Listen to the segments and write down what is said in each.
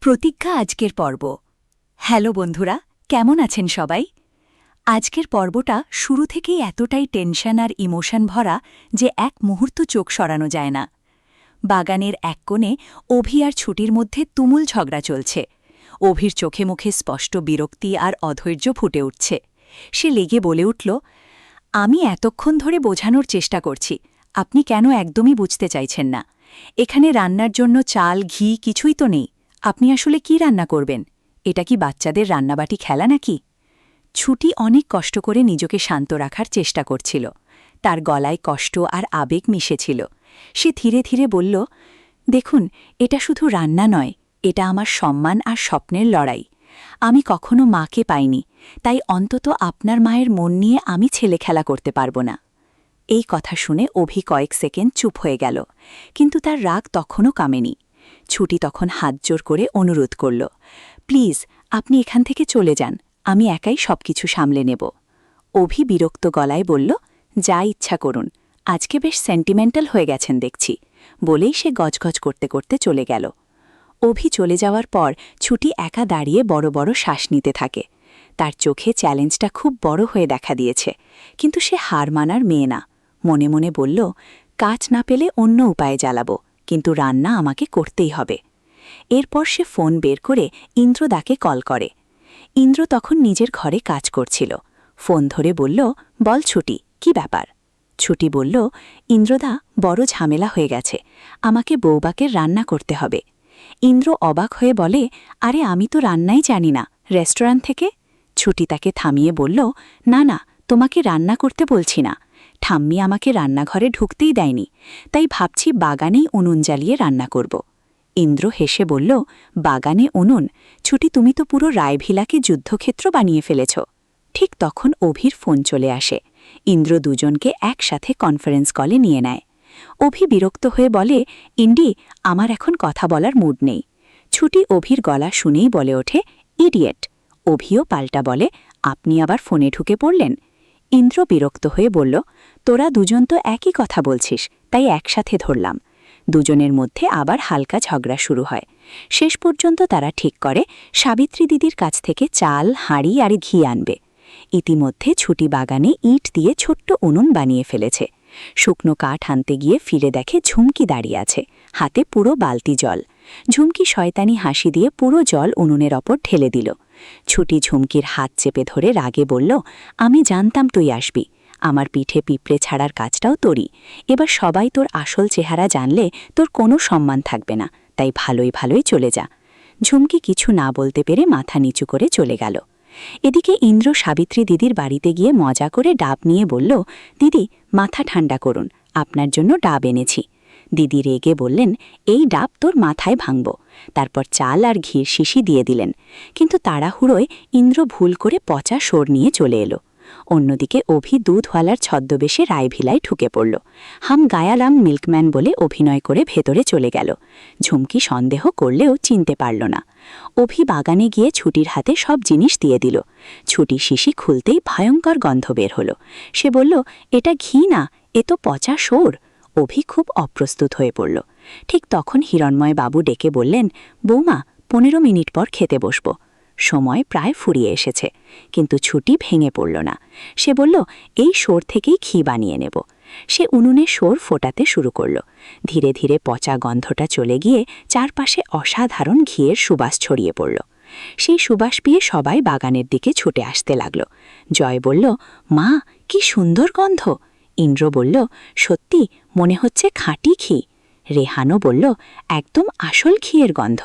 প্রতিজ্ঞা আজকের পর্ব। হ্যালো বন্ধুরা, কেমন আছেন সবাই? আজকের পর্বটা শুরু থেকেই এতটাই টেনশন আর ইমোশন ভরা যে এক মুহূর্ত চোখ সরানো যায় না। বাগানের এক কোণে অভি আর ছুটির মধ্যে তুমুল ঝগড়া চলছে। অভির চোখে মুখে স্পষ্ট বিরক্তি আর অধৈর্য ফুটে উঠছে। সে লেগে বলে উঠল, আমি এতক্ষণ ধরে বোঝানোর চেষ্টা করছি, আপনি কেন একদমই বুঝতে চাইছেন না? এখানে রান্নার জন্য চাল, ঘি কিছুই তো নেই। আপনি আসলে কি রান্না করবেন? এটা কি বাচ্চাদের রান্নাবাটি খেলা নাকি? ছুটি অনেক কষ্ট করে নিজেকে শান্ত রাখার চেষ্টা করছিল। তার গলায় কষ্ট আর আবেগ মিশেছিল। সে ধীরে ধীরে বলল, দেখুন, এটা শুধু রান্না নয়, এটা আমার সম্মান আর স্বপ্নের লড়াই। আমি কখনো মাকে পাইনি, তাই অন্তত আপনার মায়ের মন নিয়ে আমি ছেলে খেলা করতে পারব না। এই কথা শুনে অভি কয়েক সেকেন্ড চুপ হয়ে গেল, কিন্তু তার রাগ তখনও কামেনি। ছুটি তখন হাত জোর করে অনুরোধ করল, প্লিজ, আপনি এখান থেকে চলে যান, আমি একাই সবকিছু সামলে নেব। অভি বিরক্ত গলায় বলল, যা ইচ্ছা করুন, আজকে বেশ সেন্টিমেন্টাল হয়ে গেছেন দেখছি, বলেই সে গজগজ করতে করতে চলে গেল। অভি চলে যাওয়ার পর ছুটি একা দাঁড়িয়ে বড় বড় শ্বাস নিতে থাকে। তার চোখে চ্যালেঞ্জটা খুব বড় হয়ে দেখা দিয়েছে, কিন্তু সে হার মানার মেয়ে না। মনে মনে বলল, কাজ না পেলে অন্য উপায়ে জ্বালাবো, কিন্তু রান্না আমাকে করতেই হবে। এরপর সে ফোন বের করে ইন্দ্রদাকে কল করে। ইন্দ্র তখন নিজের ঘরে কাজ করছিল। ফোন ধরে বলল, বল ছুটি, কি ব্যাপার? ছুটি বলল, ইন্দ্রদা, বড় ঝামেলা হয়ে গেছে, আমাকে বউবাকের রান্না করতে হবে। ইন্দ্র অবাক হয়ে বলে, আরে আমি তো রান্নাই জানি না, রেস্টুরেন্ট থেকে? ছুটি তাকে থামিয়ে বলল, না না, তোমাকে রান্না করতে বলছি না, ঠাম্মি আমাকে রান্নাঘরে ঢুকতেই দেয়নি, তাই ভাবছি বাগানেই উনুন জ্বালিয়ে রান্না করব। ইন্দ্র হেসে বলল, বাগানে উনুন? ছুটি, তুমি তো পুরো রায়ভিলাকে যুদ্ধক্ষেত্র বানিয়ে ফেলেছ। ঠিক তখন অভির ফোন চলে আসে। ইন্দ্র দুজনকে একসাথে কনফারেন্স কলে নিয়ে নেয়। অভি বিরক্ত হয়ে বলে, ইন্ডি, আমার এখন কথা বলার মুড নেই। ছুটি অভির গলা শুনেই বলে ওঠে, ইডিয়েট। অভিও পাল্টা বলে, আপনি আবার ফোনে ঢুকে পড়লেন? ইন্দ্র বিরক্ত হয়ে বলল, তোরা দুজন তো একই কথা বলছিস, তাই একসাথে ধরলাম। দুজনের মধ্যে আবার হালকা ঝগড়া শুরু হয়। শেষ পর্যন্ত তারা ঠিক করে সাবিত্রী দিদির কাছ থেকে চাল, হাঁড়ি আর ঘি আনবে। ইতিমধ্যে ছুটি বাগানে ইট দিয়ে ছোট্ট উনুন বানিয়ে ফেলেছে। শুকনো কাঠ আনতে গিয়ে ফিরে দেখে ঝুমকি দাঁড়িয়ে আছে, হাতে পুরো বালতি জল। ঝুমকি শয়তানি হাসি দিয়ে পুরো জল উনুনের ওপর ঢেলে দিল। ছুটি ঝুমকির হাত চেপে ধরে রাগে বলল, আমি জানতাম তুই আসবি, আমার পিঠে পিঁপড়ে ছাড়ার কাজটাও তোরই। এবার সবাই তোর আসল চেহারা জানলে তোর কোনো সম্মান থাকবে না, তাই ভালোই ভালোই চলে যা। ঝুমকি কিছু না বলতে পেরে মাথা নিচু করে চলে গেল। এদিকে ইন্দ্র সাবিত্রী দিদির বাড়িতে গিয়ে মজা করে ডাব নিয়ে বলল, দিদি, মাথা ঠান্ডা করুন, আপনার জন্য ডাব এনেছি। দিদি রেগে বললেন, এই ডাব তোর মাথায় ভাঙব। তারপর চাল আর ঘির শিশি দিয়ে দিলেন। কিন্তু তাড়াহুড়োয় ইন্দ্র ভুল করে পচা সোর নিয়ে চলে এলো। অন্যদিকে অভি দুধওয়ালার ছদ্মবেশে রায়ভিলায় ঢুকে পড়ল। হাম গায়ালাম মিল্কম্যান বলে অভিনয় করে ভেতরে চলে গেল। ঝুমকি সন্দেহ করলেও চিনতে পারল না। অভি বাগানে গিয়ে ছুটির হাতে সব জিনিস দিয়ে দিল। ছুটি শিশি খুলতেই ভয়ঙ্কর গন্ধ বের হলো। সে বলল, এটা ঘি না, এ তো পচা সোর। অভি খুব অপ্রস্তুত হয়ে পড়ল। ঠিক তখন হিরণময় বাবু ডেকে বললেন, বৌমা, 15 মিনিট পর খেতে বসব। সময় প্রায় ফুরিয়ে এসেছে, কিন্তু ছুটি ভেঙে পড়ল না। সে বলল, এই সোর থেকেই ঘি বানিয়ে নেব। সে উনুনে সোর ফোটাতে শুরু করল। ধীরে ধীরে পচা গন্ধটা চলে গিয়ে চারপাশে অসাধারণ ঘিয়ের সুবাস ছড়িয়ে পড়ল। সেই সুবাস পেয়ে সবাই বাগানের দিকে ছুটে আসতে লাগল। জয় বলল, মা, কি সুন্দর গন্ধ। ইন্দ্র বলল, সত্যি, মনে হচ্ছে খাঁটি ঘি। রেহানও বলল, একদম আসল ঘিয়ের গন্ধ।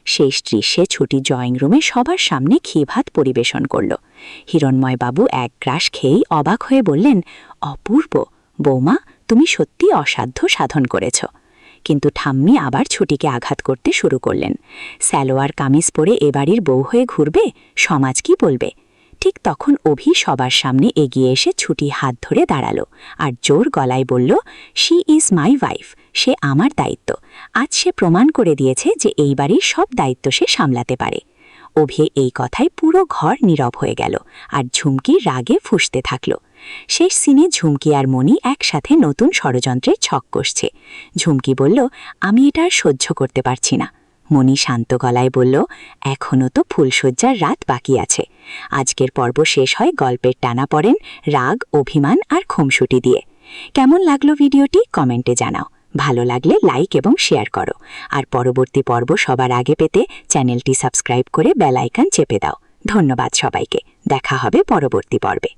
শেষ দৃশ্যে ছুটি ড্রয়িং রুমে সবার সামনে ঘি ভাত পরিবেশন করল। হিরণময় বাবু এক গ্রাস খেয়েই অবাক হয়ে বললেন, অপূর্ব, বৌমা, তুমি সত্যি অসাধ্য সাধন করেছ। কিন্তু ঠাম্মি আবার ছুটিকে আঘাত করতে শুরু করলেন। সালোয়ার কামিজ পরে এবাড়ির বউ হয়ে ঘুরবে, সমাজ কি বলবে? ঠিক তখন অভি সবার সামনে এগিয়ে এসে ছুটি হাত ধরে দাঁড়ালো আর জোর গলায় বলল, শি ইজ মাই ওয়াইফ, সে আমার দায়িত্ব। আজ সে প্রমাণ করে দিয়েছে যে এই বাড়ির সব দায়িত্ব সে সামলাতে পারে। অভি এই কথায় পুরো ঘর নীরব হয়ে গেল আর ঝুমকি রাগে ফুঁসতে থাকল। শেষ সিনে ঝুমকি আর মণি একসাথে নতুন ষড়যন্ত্রের ছক কষছে। ঝুমকি বলল, আমি এটা আর সহ্য করতে পারছি না। মণি শান্ত গলায় বলল, এখনও তো ফুলশয্যার রাত বাকি আছে। আজকের পর্ব শেষ হয় গল্পের টানাপড়েন, রাগ, অভিমান আর খুমসুটি দিয়ে। কেমন লাগলো ভিডিওটি কমেন্টে জানাও। ভালো লাগলে লাইক এবং শেয়ার করো। আর পরবর্তী পর্ব সবার আগে পেতে চ্যানেলটি সাবস্ক্রাইব করে বেল আইকন চেপে দাও। ধন্যবাদ সবাইকে। দেখা হবে পরবর্তী পর্বে।